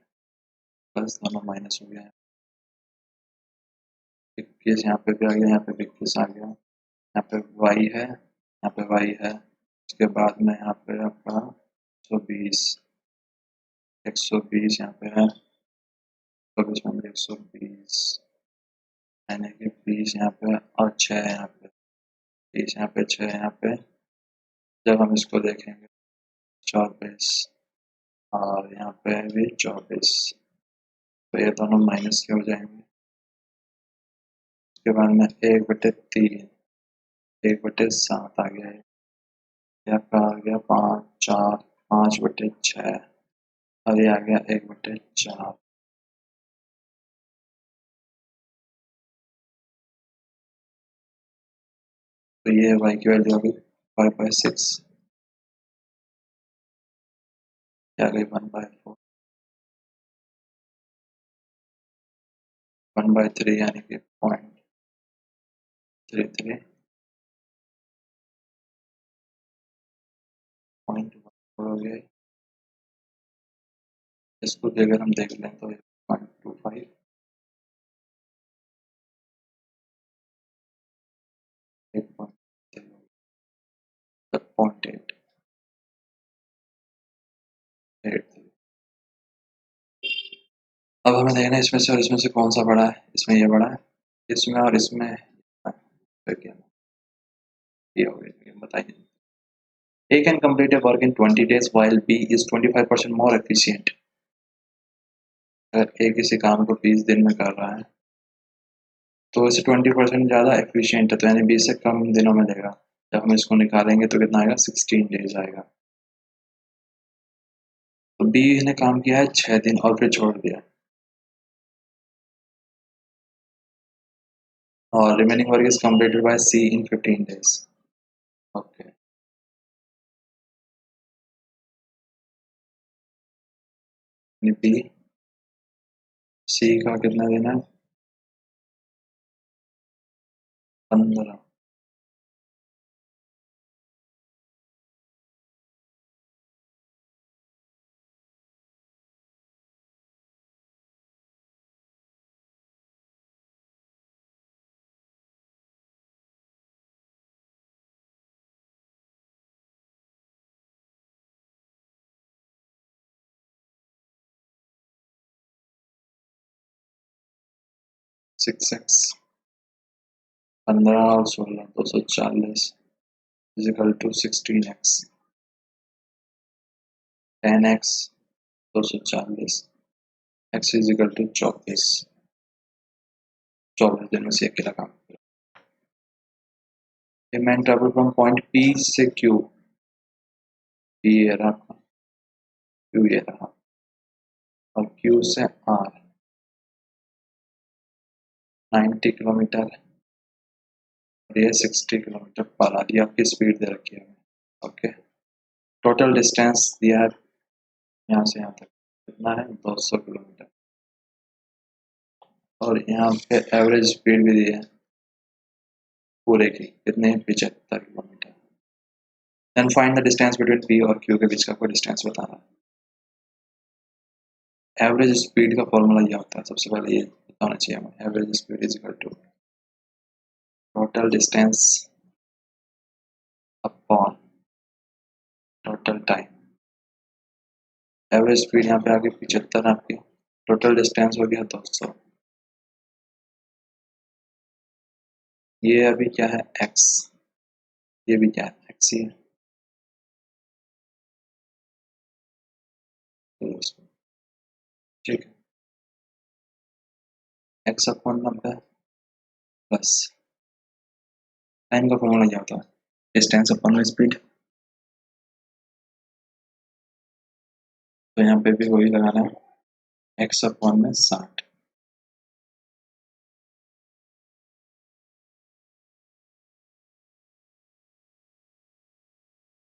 प्लस दोनों माइनस हो गया, 21 यहाँ पे भी आ गया, यहाँ पे भी 21 आ गया, यहाँ पे y है, यहाँ पे y है, उसके बाद में यहाँ पे आपका 120, 120 यहाँ पे है, 24 में 120 यानी कि 20 यहाँ पे और 6 यहाँ पे, 20 यहाँ पे 6 यहाँ पे। जब हम इसको देखेंगे 24 और यहाँ पे भी 24, तो ये दोनों माइनस के हो जाएंगे। उसके बाद में 1/3, 1/7 आ गया है, ये आपका आ गया 5, 4, 5/6 और ये आ गया 1/4। तो ये y की वैल्यू होगी 5/6, क्या आ गई 1/4, 1/3 यानी कि 0.33, 0.1 हो गया। इसको भी अगर हम देख लें तो 0.25, 0.8, अब हमें देखना है इसमें से और इसमें से कौन सा बड़ा है। इसमें ये बड़ा है, इसमें और इसमें फिर क्या ये हो गया, बताइए। A can complete a work in 20 days while B is 25% more efficient। अगर A किसी काम को 20 दिन में कर रहा है तो इसे 20% ज़्यादा एफिशिएंट है, तो यानी 20 से कम दिनों में देगा। जब हम इसको निकालेंगे तो कितना आएगा, 16 डेज आएगा। तो B ने काम किया है 6 दिन और फिर छोड़ दिया, और remaining work is completed by C in 15 days। Okay, B C का कितना दिन है, 15।6x 15 और 16 240 equal to 16x, 10x 240 x equal to 24, 24 दिन में से अकेला काम। A man travel from point P से Q, P ये रहा, Q ये रहा, और Q से R 90 किलोमीटर और ये 60 किलोमीटर पर आर, ये आपकी स्पीड दे रखी है। ओके, टोटल डिस्टेंस दिया है यहाँ से यहाँ तक कितना है, 200 किलोमीटर, और यहाँ पे एवरेज स्पीड भी दी है पूरे की, कितने, 75 kilometre. Then find the distance between P और Q के बीच का कोई डिस्टेंस बताना है। एवरेज स्पीड का फॉर्मूला ये होता है, सबसे पहले ये बताना चाहिए हमें, average speed is equal to total distance upon total time. Average speed यहाँ पे आ गई 75 आपकी, टोटल डिस्टेंस हो गया 200, ये अभी क्या है x, ये भी क्या है x ही है, ठीक है, x अपॉन 90 प्लस टाइम का फॉर्मूला क्या होता है, डिस्टेंस अपॉन स्पीड, तो यहाँ पे भी वही लगाना है, x अपॉन में 60।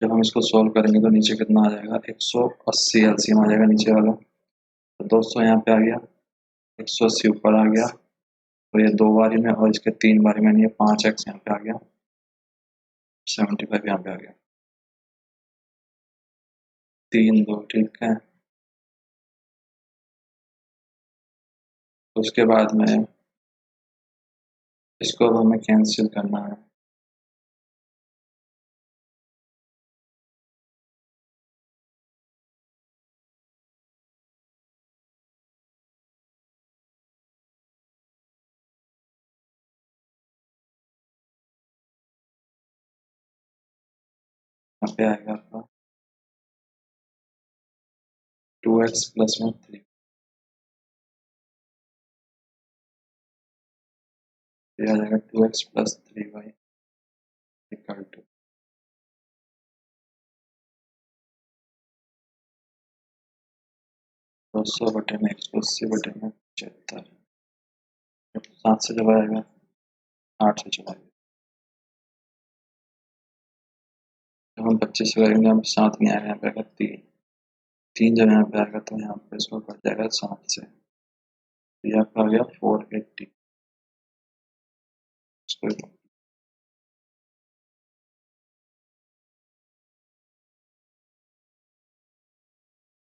जब हम इसको सॉल्व करेंगे तो नीचे कितना आ जाएगा, 180 एलसीएम आ जाएगा नीचे वाला, तो 200 यहाँ पे आ गया, 180 ऊपर आ गया, तो ये 2 बारी में और इसके 3 बारी में, ये 5x यहाँ पे आ गया, 75 यहाँ पे आ गया, 3 2, ठीक है। तो उसके बाद में इसको अब हमें कैंसिल करना है। यहाँ पे आएगा आपका 2x प्लस में 3, ये आ जाएगा 2x plus 3y equal to 200 बटे में 180 बटे में 75। 7 से जब आएगा 8 से चला आएगा। जब हम 25 से करेंगे हम 7 नहीं आएगा, यहाँ पे आएगा 3 जब यहाँ पे आएगा तो यहाँ पे इसको बढ़ जाएगा 7 से, तो ये आपका आ गया 480। इसको तो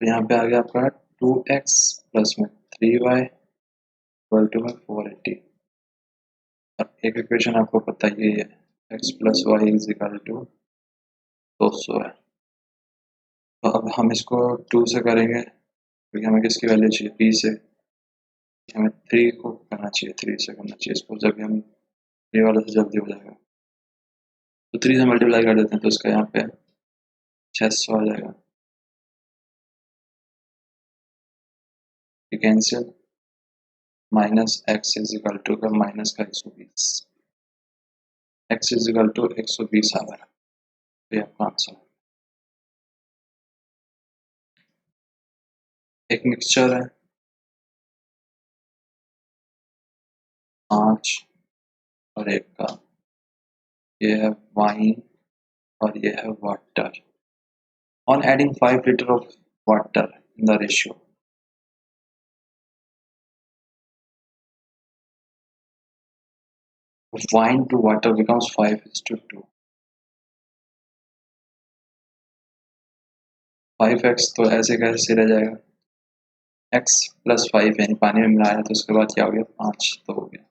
यहाँ पे आ गया आपका 2x प्लस में 3y इक्वल टू में 480। और एक इक्वेशन आपको पता ही है, x plus y is equal to 200 है। तो अब हम इसको 2 से करेंगे क्योंकि हमें किसकी वैल्यू चाहिए, b से। हमें 3 को करना चाहिए, 3 से करना चाहिए इसको, जब हम ये वाला से जल्दी हो जाएगा। तो 3 से मल्टीप्लाई कर देते हैं तो इसका यहाँ पे 600 आ जाएगा। Cancel, minus X is equal to का माइनस का 120, एक्स इज इक्वल टू 120 आ रहा है। तो ये आपका आंसर। एक मिक्सचर है 5 और 1 का, ये है वाइन और ये है water. On adding 5 liter of water in the ratio, wine to water becomes 5:2। 5x तो ऐसे कैसे रह जाएगा, x प्लस 5 यानी पानी में मिलाया तो उसके बाद क्या हो गया 5 तो हो गया।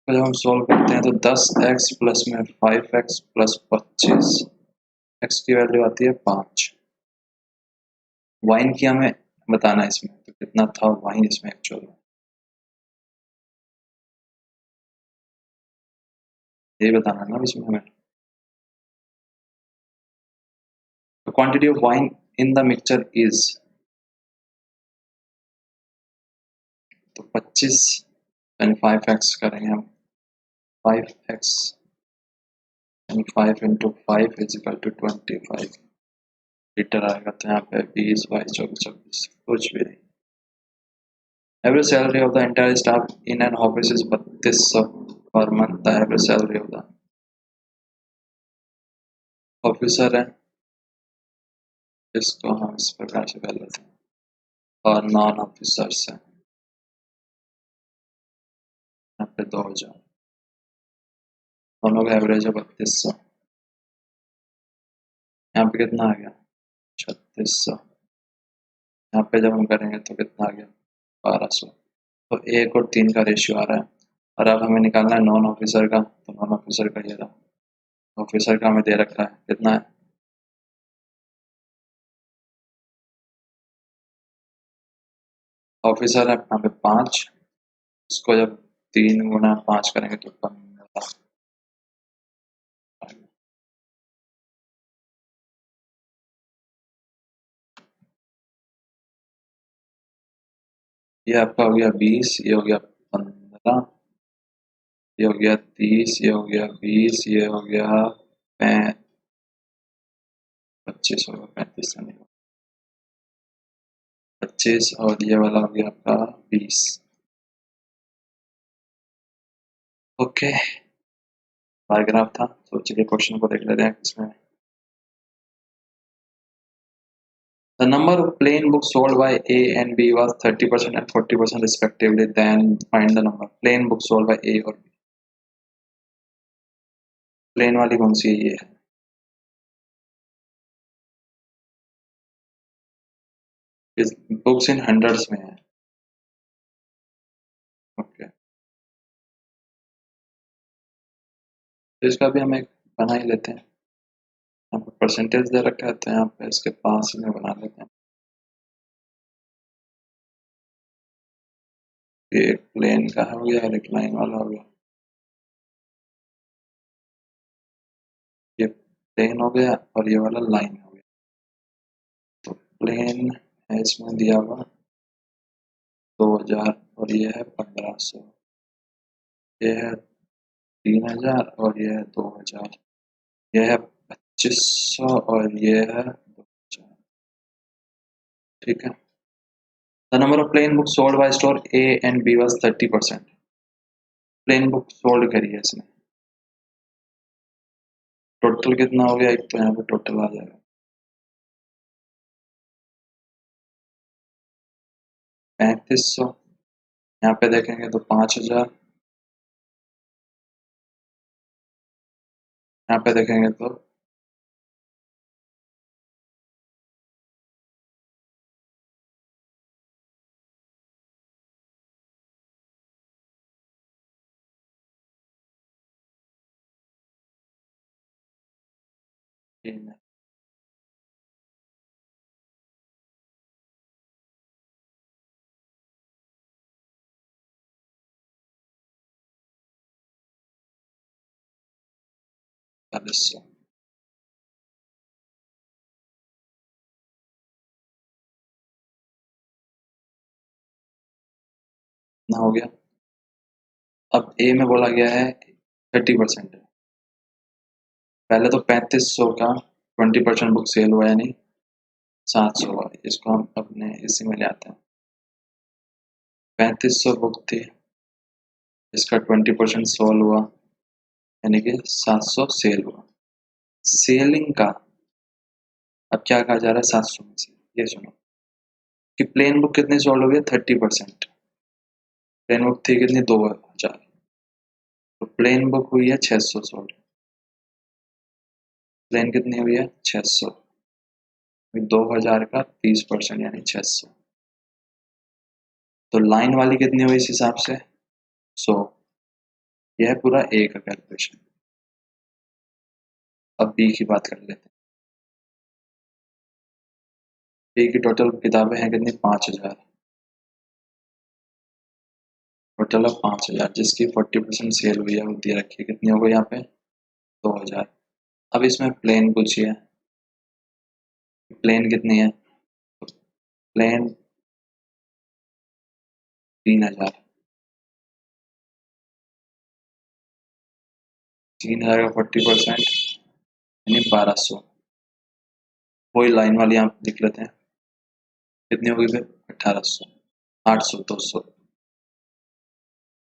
तो जब हम सॉल्व करते हैं तो 10x प्लस में 5x प्लस 25, x की वैल्यू आती है 5। वाइन की हमें बताना है इसमें, तो कितना था वाइन इसमें एक्चुअल में, ये बताना है ना इसमें हमें। The quantity of wine in the mixture is, तो 25 यानी 5x करेंगे हम, 5x यानी 5 into 5 is equal to 25 litre आएगा। तो यहाँ पे 20 22 24 26 कुछ भी नहीं। Average salary of the entire staff in an office is 3200 per month. The average salary of the officer है, इसको हम इस प्रकार से कर लेते हैं, और नॉन ऑफिसर्स है यहाँ पे 2000, दोनों का एवरेज है 3200। यहाँ पे कितना आ गया 3600, यहाँ पे जब हम करेंगे तो कितना आ गया 1200। तो 1 और 3 का रेशियो आ रहा है। और अब हमें निकालना है नॉन ऑफिसर का, तो नॉन ऑफिसर का ये रहा, ऑफिसर का हमें दे रखा है कितना है, ऑफिसर है यहाँ पे 5, इसको जब 3 गुना 5 करेंगे तो 15। ये आपका हो गया 20, ये हो गया 15, ये हो गया 30, ये हो गया 20, ये हो गया 25 होगा, 35 नहीं, 25 और ये वाला हो गया आपका 20। ओके, पैराग्राफ था तो चलिए क्वेश्चन को देख लेते हैं इसमें। The number of plain books sold by A and B was 30% and 40% respectively. Then find the number. Plain books sold by A और B. प्लेन वाली कौन सी है, ये है। इस बुक्स इन हंड्रेड्स में है, तो इसका भी हम एक बना ही लेते हैं। यहाँ पे परसेंटेज दे रखा है तो यहाँ पे इसके पास में बना लेते हैं। ये एक प्लेन का हो गया और एक लाइन वाला हो गया। ये प्लेन हो गया और ये वाला लाइन हो गया। तो प्लेन है इसमें दिया हुआ 2000 और ये है 1500, ये है 3000 और ये है 2000, ये है 2500 और ये है 2000। ठीक है। The number of plain book sold by store A and B was 30%। Plain book sold करी है इसने। टोटल कितना हो गया, एक तो यहाँ पे टोटल आ जाएगा 3500। यहाँ पे देखेंगे तो 5000, यहाँ पे देखेंगे तो तीन 4000। ना हो गया। अब ए में बोला गया है 30%। पहले तो 3500 का 20% बुक सेल हुआ, यानी 700 हुआ। इसको हम अपने इसी में ले आते हैं। 3500 बुक थी, इसका 20% सोल हुआ, यानी कि 700 सेल हुआ। सेलिंग का अब क्या कहा जा रहा है 700 में से, ये सुनो कि प्लेन बुक कितनी सोल्ड हो गई, 30%। प्लेन बुक थी कितनी, 2000, तो प्लेन बुक हुई है 600 सोल्ड। प्लेन कितनी हुई है 600, 2000 का 30% यानी 600। तो लाइन वाली कितनी हुई इस हिसाब से 100। यह है पूरा ए का कैलकुलेशन। अब बी की बात कर लेते हैं। बी की टोटल किताबें हैं कितनी, 5000। टोटल है 5000, जिसकी 40% सेल हुई है वो दे रखी है, कितनी हो गई यहाँ पे 2000। अब इसमें प्लेन पूछी है, प्लेन कितनी है, प्लेन 3000। 3000 का 40% यानी 1200। वही लाइन वाली यहाँ लिख लेते हैं, कितनी होगी फिर 1800, 800, 200।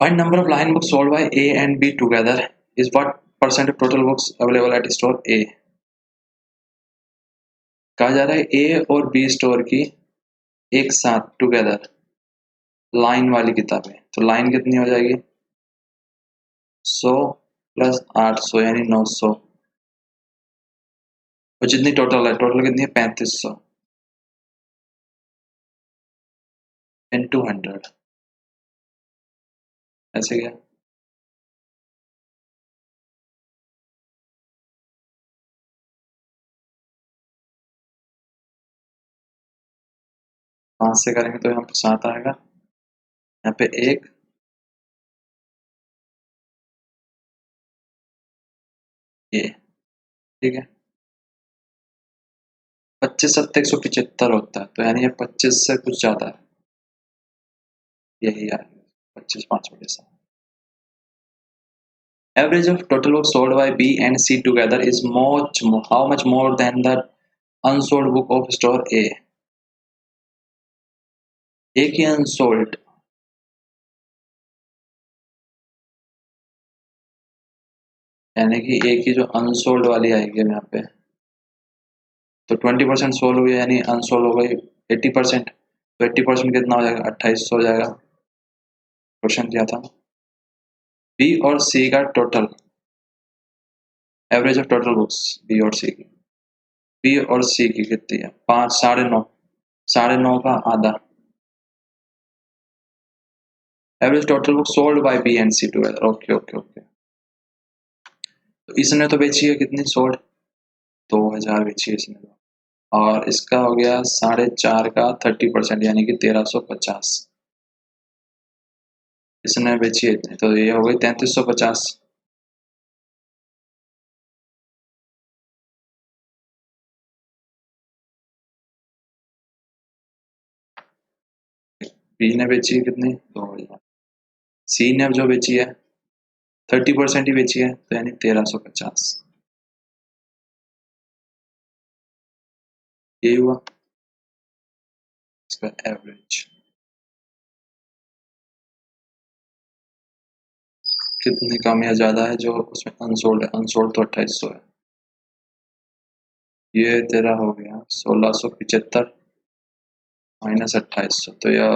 Find number of line books sold by A and B together is what percent of total books available at store A। कहा जा रहा है ए और बी स्टोर की एक साथ टुगेदर लाइन वाली किताबें। तो लाइन कितनी हो जाएगी 100 प्लस 800 यानी 900, और जितनी टोटल है, टोटल कितनी है 3500 इंटू 100। ऐसे क्या, पाँच से करेंगे तो यहाँ पे 7 आएगा, यहाँ पे एक, ये ठीक है। 25 सत्ते 175 होता है, तो यानी ये 25 से कुछ ज्यादा है, यही है 25 5 बटे 7। Average of total books sold by B and C together is how much more than the unsold book of store A। A की unsold यानी कि A की जो unsold वाली आएगी यहाँ पे, तो 20% सोल्ड हुई यानी अनसोल्ड हो गई 80%। तो 80% कितना हो जाएगा 2800 हो जाएगा। क्वेश्चन क्या था, बी और सी का total, average of total books B और सी की, बी और सी की कितनी है 5, 9.5, 9.5 का आधा। Average total book sold by B and C together, okay okay okay. तो तो इसने तो बेची है कितनी, सोल्ड 2000 बेची है इसने तो। और इसका हो गया 4.5 का 30% यानी कि 1350। इसने बेची है इतनी, तो ये हो गई 3350। बी ने बेची है कितनी, 2000। सी ने जो बेची है 30% ही बेची है, तो यानी 1350। ये हुआ इसका एवरेज। कितनी कम या ज्यादा है जो उसमें अनसोल्ड है, अनसोल्ड तो 2800 है। ये तेरा हो गया 1675 माइनस 2800, तो यह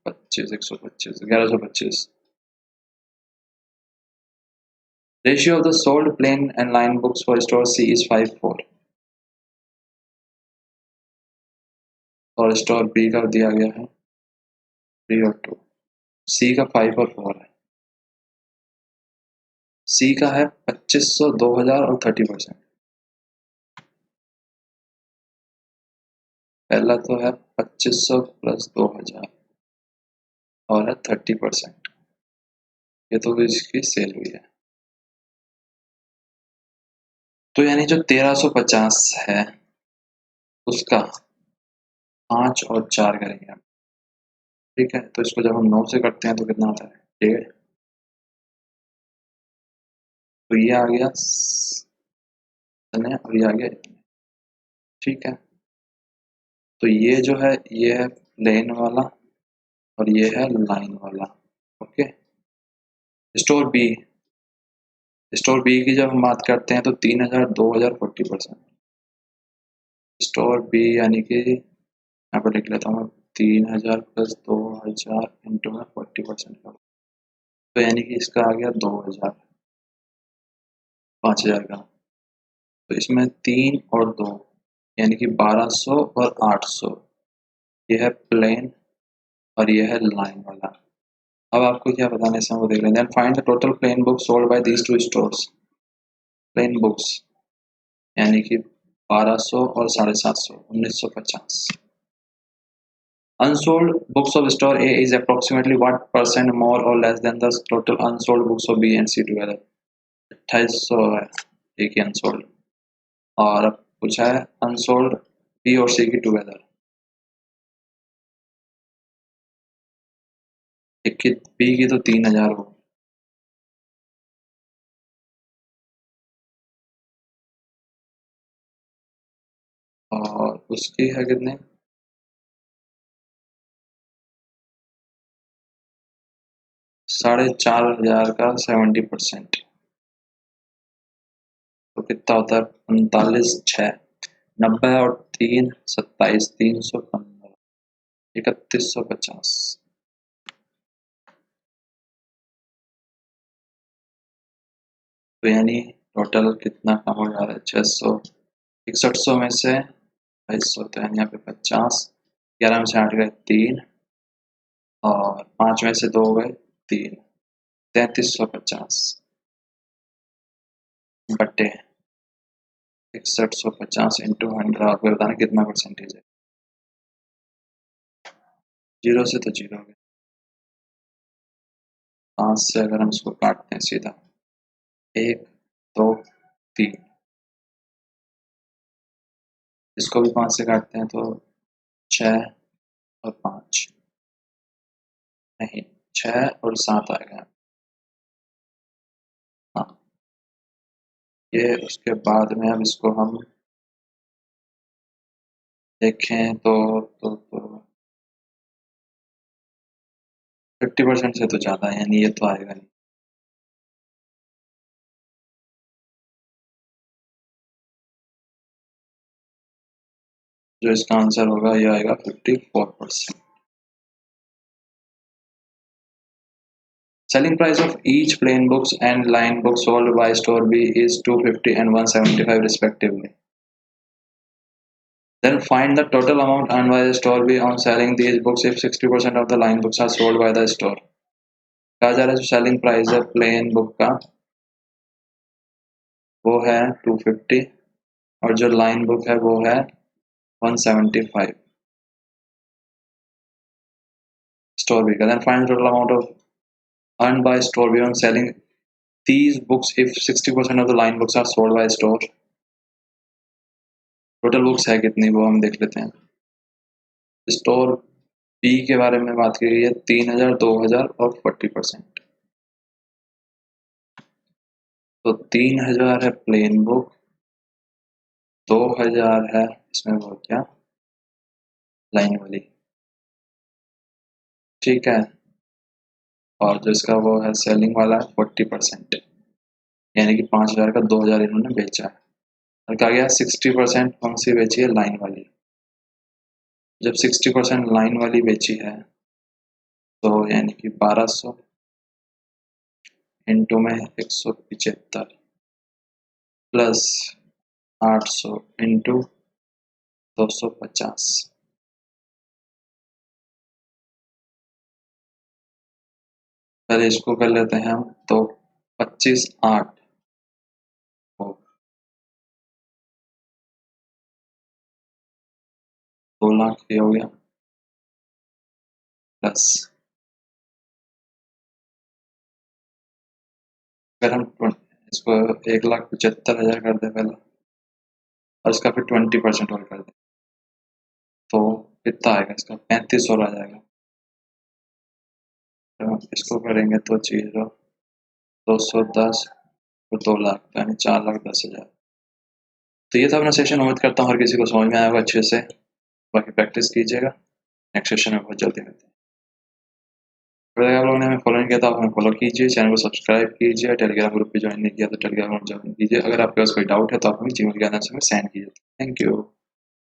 25, 125, 1125। Ratio of the sold plain and line books for store C is 5:4 और स्टोर बी का दिया गया है 3 और 2। सी का 5 और 4 है। सी का है 2500, 2000 और 30%। पहला तो है 2500 प्लस 2000 और है 30%। ये तो इसकी सेल हुई है। तो यानी जो 1350 है उसका 5 और 4 करेंगे हम। ठीक है, तो इसको जब हम 9 से करते हैं तो कितना आता है, 1.5। तो ये आ गया और ये आ गया इतने। ठीक है, तो ये जो है ये है प्लेन वाला और ये है लाइन वाला। Okay, store B. Store B की जब हम बात करते हैं तो 3000, 2000, 40%। स्टोर बी यानी कि यहाँ पर लिख लेता हूँ 3000 प्लस 2000 इंटू में 40% का, तो यानी कि इसका आ गया 2000, 5000 का। तो इसमें 3 और 2 यानी कि 1200 और 800, ये है प्लेन और ये है लाइन वाला। अब आपको क्या बताना है इसमें, वो देख लेंगे। Find the total plain book sold by these two stores. Plain books यानी कि 1200 और 750, 1950। Unsold books of store A is approximately what percent more or less than the total unsold books of B and C together? 2800 है एक ही unsold. और अब पूछा है unsold B और सी की टुगेदर। एक की बी की तो 3000 हो, और उसकी है कितने, 4500 का 70%। तो कितना होता है, 45, 6, 90 और 3, 27, 315, 3150। तो यानी टोटल कितना कम हो जा रहा है, 600, 6100 में से 250, तो यानी यहाँ पे 50, 11 में से 8 गए 3 और 5 में से 2 गए 3, 3350 बटे 6150 इंटू 100। आपको बताना कितना परसेंटेज है। 0 से तो 0 गए, 5 से अगर हम इसको काटते हैं सीधा 1, 2, 3, इसको भी 5 से काटते हैं तो 6 और 5, नहीं 6 और 7 आएगा। हाँ, ये उसके बाद में अब इसको हम देखें तो 50% से तो ज़्यादा है, यानी ये तो आएगा नहीं। जो इसका आंसर होगा ये आएगा 54%। Selling price of each plain books and line book sold by store B is 250 and 175 respectively. Then find the total amount earned by the store B on selling these books if 60% of the line books are sold by the store. कहा जा रहा है जो selling price है plane book का वो है 250 और जो लाइन बुक है वो है 175 store week. And then find the total amount of earned by store week on selling these books if 60% of the line books are sold by store. Total books है कितनी वो हम देख लेते हैं. स्टोर बी के बारे में बात की गई है 3000, 2000 और 40%. तो 3000 है प्लेन बुक, 2000 है इसमें वो क्या लाइन वाली, ठीक है. और जो इसका वो है सेलिंग वाला है 40%, यानी कि 5000 का 2000 इन्होंने बेचा है. और कहा गया 60% कौन सी बेची है, लाइन वाली. जब 60% लाइन वाली बेची है तो यानी कि 1200 इंटू में 175 प्लस 800 इंटू 250. पहले इसको कर लेते हैं हम. तो 25/8 को 2 लाख ये हो गया, प्लस अगर हम इसको 1,75,000 कर दें पहले और इसका फिर 20% और कर दें तो कितना आएगा, इसका 3500 आ जाएगा. तो इसको करेंगे तो 210 और 2 लाख यानी 4,10,000. तो ये था अपना सेशन. उम्मीद करता हूँ हर किसी को समझ में आया होगा अच्छे से. बाकी प्रैक्टिस कीजिएगा. नेक्स्ट सेशन में बहुत जल्दी मिलते हैं. अगर आप लोगों ने हमें फॉलो नहीं किया तो आप हमें फॉलो कीजिए, चैनल को सब्सक्राइब कीजिए, टेलीग्राम ग्रुप पे ज्वाइन नहीं किया तो टेलीग्राम ग्रुप ज्वाइन कीजिए. अगर आपके पास कोई डाउट है तो आप हमें जीमेल के आंसर में सेंड कीजिए. Thank you.